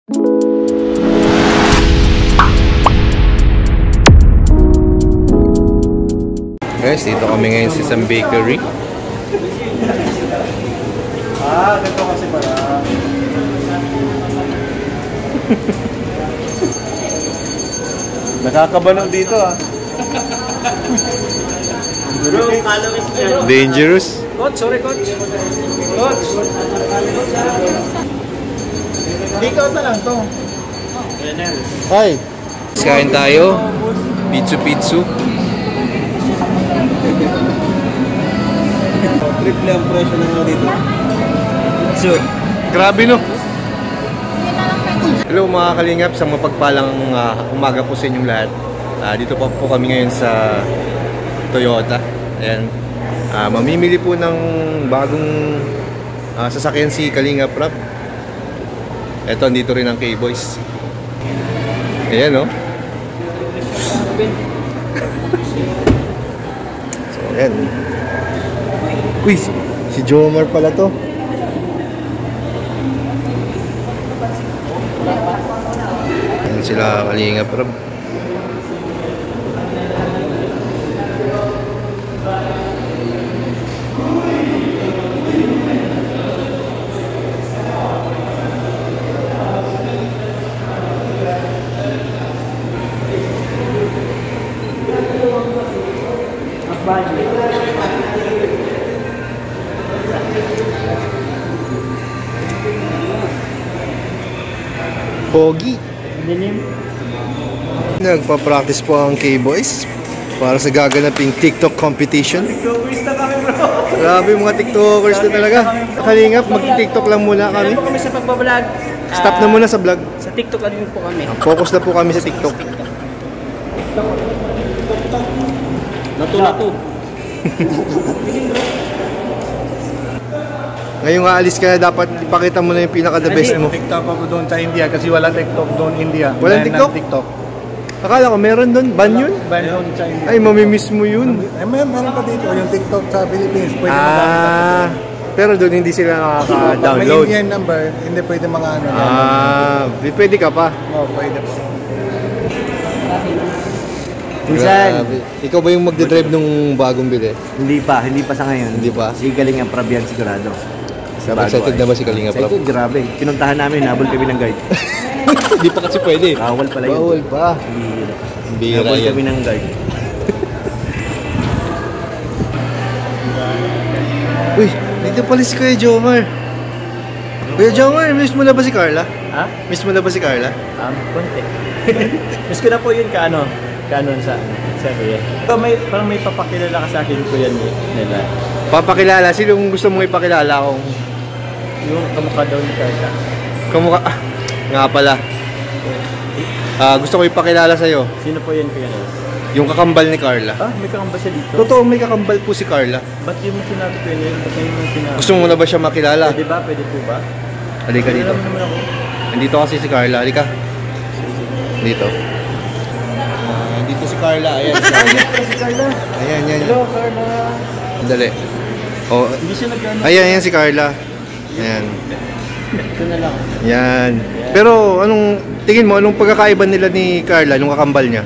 Guys, dito kami ngayon sa isang bakery. Ganito kasi pala. Nakakabalong dito Bro, calories niya. Dangerous. Coach, sorry coach. Coach. Take out na lang to. Hi. Kain tayo. Pizza. Triple ang presyo na nga dito. So, Grabe no. Hello mga kalingap, sa mapagpalang umaga po sa inyong lahat. Dito po kami ngayon sa Toyota. Ayan. Mamimili po ng bagong sasakyan si Kalingap Rob. Eto, andito rin ang K-Boys. Ayan no. So ayan. Uy, si Jomar pala to. Ayan sila Kalingap Rob. Pogi. Nagpa-practice po ang K-Boys para sa gaganaping TikTok competition. TikTokers na kami bro. Grabe mga TikTokers na talaga. Kalingap, mag-TikTok lang muna kami. Kami po kami sa pagbablog. Stop na muna sa vlog. Sa TikTok lang din po kami. Focus na po kami sa TikTok. Nato. Ngayong aalis ka na, dapat ipakita mo na yung pinaka-the best mo. TikTok ako doon sa India kasi wala TikTok doon India. Walang TikTok? Akala ko meron doon, ban yun? Ban doon sa India. Ay, mamimiss mo yun. Ay, meron pa dito yung TikTok sa Philippines. Pwede magamit. Pero doon hindi sila nakaka-download. May Indian number, hindi pwede mga ano. Pwede ka pa. Oo, pwede pa. Grabe. Ikaw ba yung magdadrive nung bagong bili? Hindi pa sa ngayon. Hindi pa? Si Kalingap Rob yan sigurado. Excited na ba si Kalingap Rob? Excited, grabe. Pinuntahan namin, nabol kami ng guide. Hindi pa kasi pwede. Bawal pala yun. Bawal pa. Bira Nabol yan. kami ng guide. Uy, dito pala si Kuya Jomar. Kuya Jomar, miss mo na ba si Carla? Ha? Miss mo na ba si Carla? Konti. Miss ko na po yun kaano sa kuya. Parang may papakilala ka sa akin kuya nila. Papakilala, sinong gusto mong ipakilala kung Yung kamukha daw ni Carla. kamukha? Nga pala. Gusto ko ipakilala sa'yo, Sino po yan kuya nila? yung kakambal ni Carla. May kakamba siya dito? Totoo, may kakambal po si Carla. Ba't yung sinabi kuya nila? Ba't yung sinabi? Gusto mo na ba siya makilala? Pwede ba? Pwede po ba? Halika dito. Alam naman ako. Nandito kasi si Carla. Halika. Dito. Dito si Carla. Ayan si Carla. Si Carla. Ayan. Hello Carla. Dali. Oh, Hindi siya nagano. ayan si Carla. Ayan. Ito na lang. Yan. Pero tingin mo, anong pagkakaiba nila ni Carla, nung kakambal niya?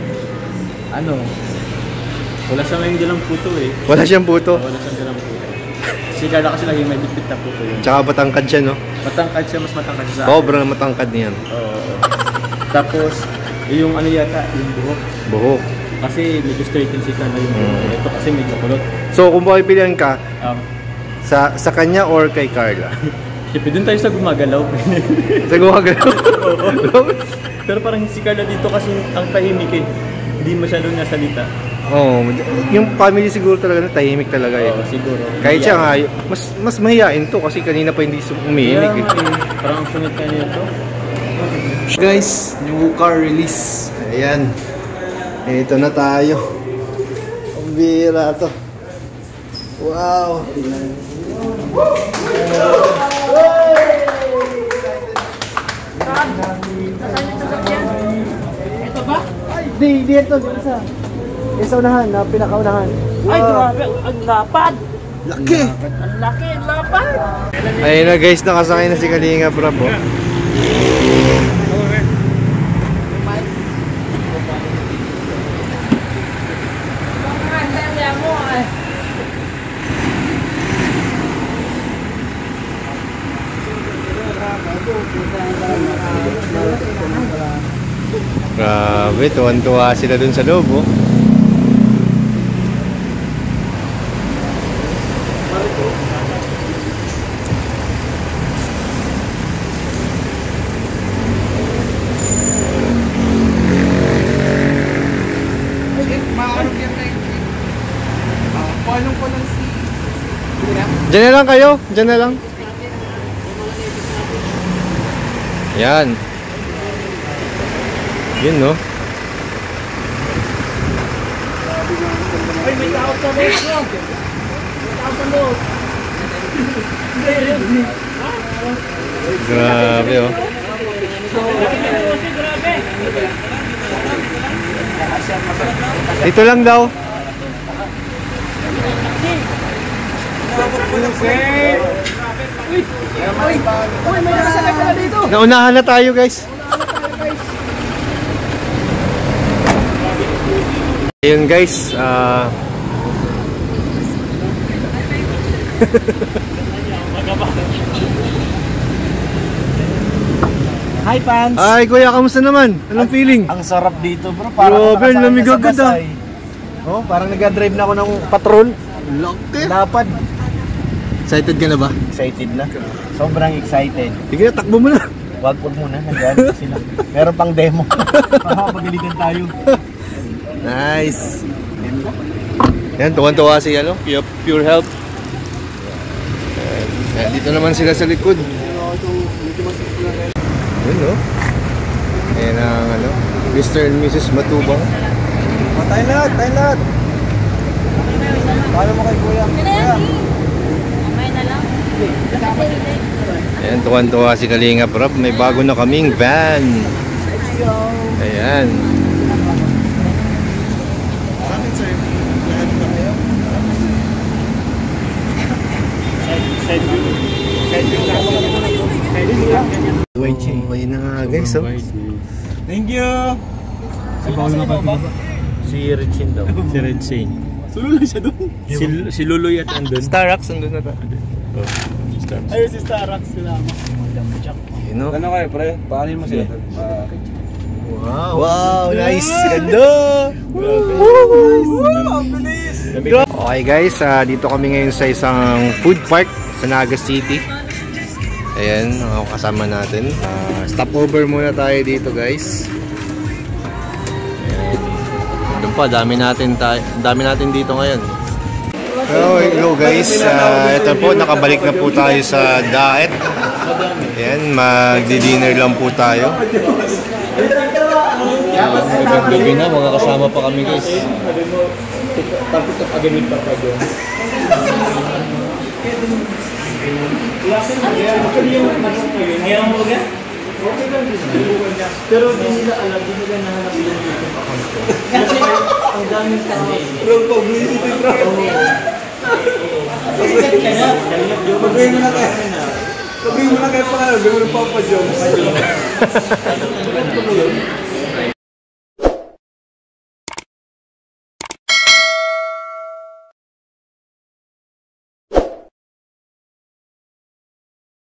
Wala siyang yung dalang puto eh. Wala siyang puto. Wala siyang dalang puto. Si Carla kasi laging may bitbit na puto yun. Tsaka matangkad siya, no? Matangkad siya, mas matangkad siya sa akin. Sobrang matangkad niyan. Oo. Tapos, yung yata, yung buhok. Buhok. Kasi medyo straighten si Carla yung buhok. Ito kasi medyo kulot. So, kung pipilian ka, Um, sa kanya or kay Carla? Siyempre, dun tayo sa gumagalaw. Sa gumagalaw? Pero parang si Carla dito kasi ang tahimik eh. Hindi masyadong nasalita. Oo. Yung family siguro talaga na tahimik talaga eh. Oo, siguro. Kahit siya nga, mas mahihain to kasi kanina pa hindi umihimik eh. Parang ang sungit ka niya ito. Guys, new car release. Ayan. Ito na tayo. Ang bira to. Wow. Ito ba? Dito isa. Isa unahan, pinakaunahan. Ay, grabe. Ang lapad. Laki. Ang laki, lapad. Ayun na guys, nakasakay na si Kalingap Rob. Grabe, tuwan-tuwa sila dun sa loob, oh. Diyan na lang kayo, diyan na lang. Yan. Yun, no? Ay, may tao sa loob. May tao sa loob. Grabe, oh. Dito lang daw. Uy, may nakasakay pala dito. Naunahan na tayo, guys. Ayun, guys. Hi, Pans! Ay, kuya, kamusta naman? Anong feeling? Ang sarap dito, bro. Parang Grabe, nakasakay lamig ka sa agad, ah. Gasay. Oh, parang nag-drive na ako ng patrol. Laki. Lapad. Excited ka na ba? Excited na. Sobrang excited. Sige na, takbo mo na. Wag muna. Nandyan sila. Meron pang demo. Pagalitan tayo. Nice. Yan, tuwan-tuwa si ano, Pure Health. Yan, dito naman sila sa likod. Yun, no? Yan ang ano, Mr. and Mrs. Matubang. Tayo lahat, tayo lahat. Paano mo kay kuya? Kuya. Ayan, tuwan-tuwa si Kalinga Prab. May bago na kaming van. Ayan. May na nga, guys, oh. Thank you. Si Richin daw. Si Richin. Sululoy siya doon. Si Luloy at andun. Starrocks, andun na ta. Ayun si Starrocks sila. You know? Ano kayo, pre? Paanin mo sila. Wow, wow, nice. Ganda. Ang bilis. Okay guys, dito kami ngayon sa isang food park sa Naga City. Ayan, ang kasama natin. Stopover muna tayo dito, guys. Ayan. Doon pa, dami natin dito ngayon. Hello guys, ito po, nakabalik na po tayo sa Daet. Ayan, magdi-dinner lang po tayo. Magandang gabi na, mga kasama pa kami guys. Tapos sa pag-gamit pa pa doon. Pero hindi nila alam, hindi nila nahanap yung YouTube account ko. Kasi ang daming tao. Bro, publicity bro. Pagawin mo na kayo. Pagawin mo na kayo pa kayo. Gawin mo na Papa Jones.